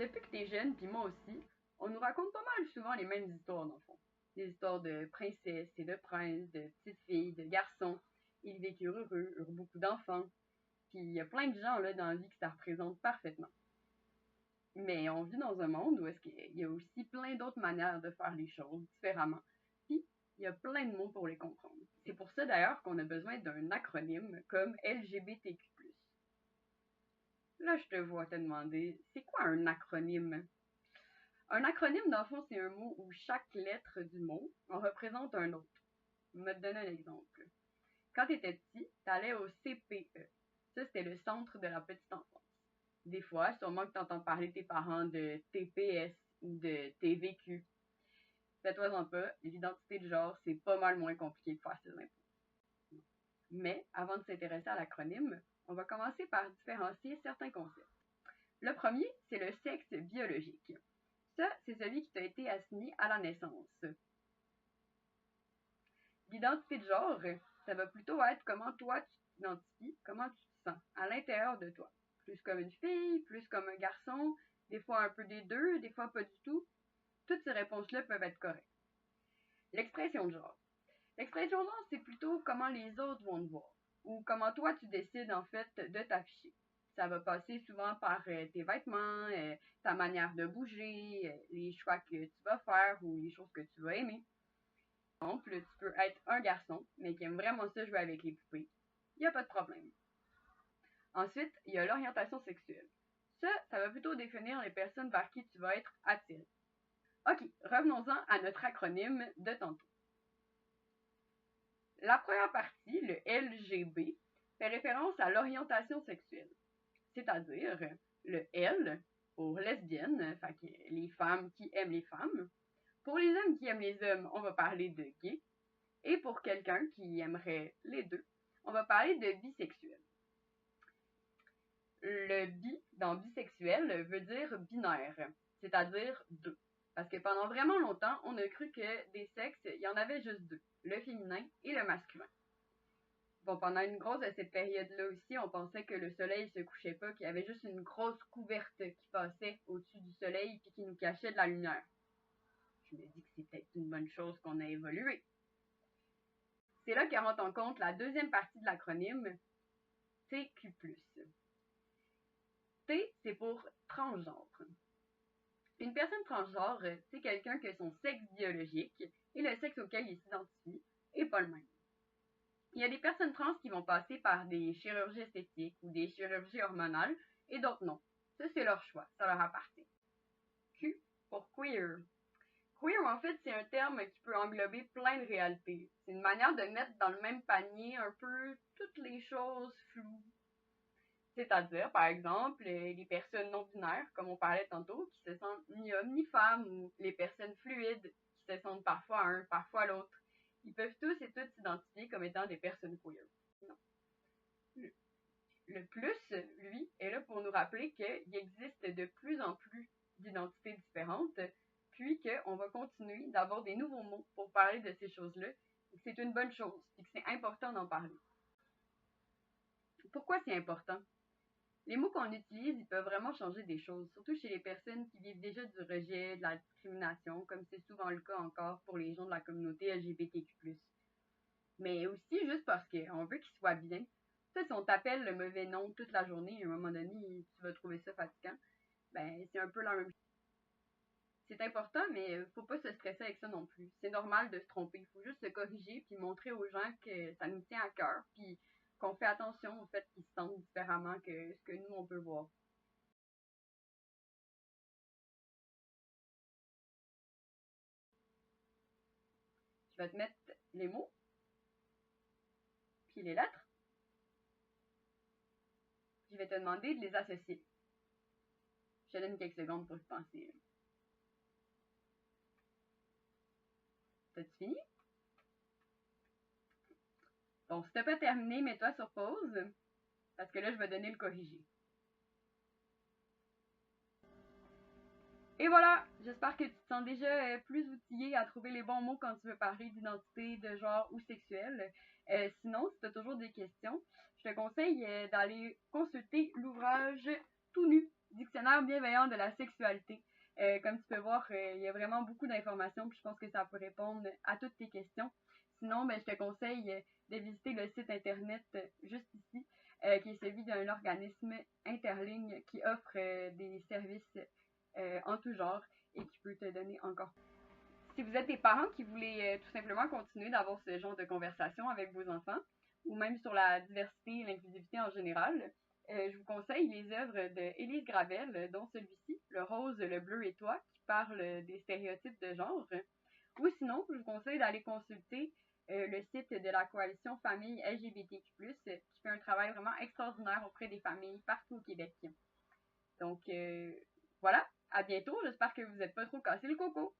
Depuis que t'es jeune, puis moi aussi, on nous raconte pas mal souvent les mêmes histoires, dans le fond. Des histoires de princesses et de princes, de petites filles, de garçons. Ils vécurent heureux, eurent beaucoup d'enfants. Puis il y a plein de gens là dans la vie que ça représente parfaitement. Mais on vit dans un monde où est-ce qu'il y a aussi plein d'autres manières de faire les choses différemment. Puis il y a plein de mots pour les comprendre. C'est pour ça d'ailleurs qu'on a besoin d'un acronyme comme LGBTQ+. Là, je te vois te demander, c'est quoi un acronyme? Un acronyme, dans le fond, c'est un mot où chaque lettre du mot en représente un autre. Je vais te donner un exemple. Quand tu étais petit, tu allais au CPE. Ça, c'était le centre de la petite enfance. Des fois, sûrement que tu entends parler tes parents de TPS ou de TVQ. Fais-toi-en pas, l'identité de genre, c'est pas mal moins compliqué que faire ses impôts. Mais, avant de s'intéresser à l'acronyme, on va commencer par différencier certains concepts. Le premier, c'est le sexe biologique. Ça, c'est celui qui t'a été assigné à la naissance. L'identité de genre, ça va plutôt être comment toi tu t'identifies, comment tu te sens à l'intérieur de toi. Plus comme une fille, plus comme un garçon, des fois un peu des deux, des fois pas du tout. Toutes ces réponses-là peuvent être correctes. L'expression de genre. L'expression de genre, c'est plutôt comment les autres vont te voir, ou comment toi tu décides en fait de t'afficher. Ça va passer souvent par tes vêtements, ta manière de bouger, les choix que tu vas faire ou les choses que tu vas aimer. Par exemple, tu peux être un garçon, mais qui aime vraiment ça jouer avec les poupées. Il n'y a pas de problème. Ensuite, il y a l'orientation sexuelle. Ça va plutôt définir les personnes vers qui tu vas être attiré. Ok, revenons-en à notre acronyme de tantôt. La première partie, le LGB, fait référence à l'orientation sexuelle. C'est-à-dire le L pour lesbienne, fait que les femmes qui aiment les femmes. Pour les hommes qui aiment les hommes, on va parler de gay. Et pour quelqu'un qui aimerait les deux, on va parler de bisexuel. Le bi dans bisexuel veut dire binaire, c'est-à-dire deux. Parce que pendant vraiment longtemps, on a cru que des sexes, il y en avait juste deux, le féminin et le masculin. Bon, pendant une grosse de cette période-là aussi, on pensait que le soleil se couchait pas, qu'il y avait juste une grosse couverte qui passait au-dessus du soleil puis qui nous cachait de la lumière. Je me dis que c'est peut-être une bonne chose qu'on a évolué. C'est là qu'elle rentre en compte la deuxième partie de l'acronyme TQ+. T, c'est pour transgenre. Une personne transgenre, c'est quelqu'un que son sexe biologique et le sexe auquel il s'identifie n'est pas le même. Il y a des personnes trans qui vont passer par des chirurgies esthétiques ou des chirurgies hormonales et d'autres non. Ça, c'est leur choix, ça leur appartient. Q pour queer. Queer, en fait, c'est un terme qui peut englober plein de réalités. C'est une manière de mettre dans le même panier un peu toutes les choses floues. C'est-à-dire, par exemple, les personnes non-binaires, comme on parlait tantôt, qui se sentent ni homme ni femme, ou les personnes fluides, qui se sentent parfois un, parfois l'autre. Ils peuvent tous et toutes s'identifier comme étant des personnes queer. Non. Le plus, lui, est là pour nous rappeler qu'il existe de plus en plus d'identités différentes, puis qu'on va continuer d'avoir des nouveaux mots pour parler de ces choses-là, et que c'est une bonne chose, et que c'est important d'en parler. Pourquoi c'est important? Les mots qu'on utilise, ils peuvent vraiment changer des choses, surtout chez les personnes qui vivent déjà du rejet, de la discrimination, comme c'est souvent le cas encore pour les gens de la communauté LGBTQ+. Mais aussi juste parce qu'on veut qu'ils soient bien. Ça, si on t'appelle le mauvais nom toute la journée, à un moment donné, tu vas trouver ça fatigant, ben c'est un peu la même chose. C'est important, mais faut pas se stresser avec ça non plus. C'est normal de se tromper. Il faut juste se corriger puis montrer aux gens que ça nous tient à cœur puis qu'on fait attention au fait qu'ils se sentent différemment que ce que nous, on peut voir. Je vais te mettre les mots, puis les lettres. Je vais te demander de les associer. Je te donne quelques secondes pour y penser. T'as-tu fini? Bon, si t'as pas terminé, mets-toi sur pause, parce que là, je vais donner le corrigé. Et voilà, j'espère que tu te sens déjà plus outillé à trouver les bons mots quand tu veux parler d'identité, de genre ou sexuel. Sinon, si tu as toujours des questions, je te conseille d'aller consulter l'ouvrage Tout nu, dictionnaire bienveillant de la sexualité. Comme tu peux voir, il y a vraiment beaucoup d'informations, puis je pense que ça peut répondre à toutes tes questions. Sinon, ben, je te conseille de visiter le site internet juste ici, qui est celui d'un organisme Interligne qui offre des services en tout genre et qui peut te donner encore. Si vous êtes des parents qui voulaient tout simplement continuer d'avoir ce genre de conversation avec vos enfants, ou même sur la diversité et l'inclusivité en général, je vous conseille les œuvres de Élise Gravel, dont celui-ci, Le rose, le bleu et toi, qui parle des stéréotypes de genre. Ou sinon, je vous conseille d'aller consulter le site de la coalition Famille LGBTQ+, qui fait un travail vraiment extraordinaire auprès des familles partout au Québec. Donc voilà, à bientôt, j'espère que vous n'êtes pas trop cassé le coco.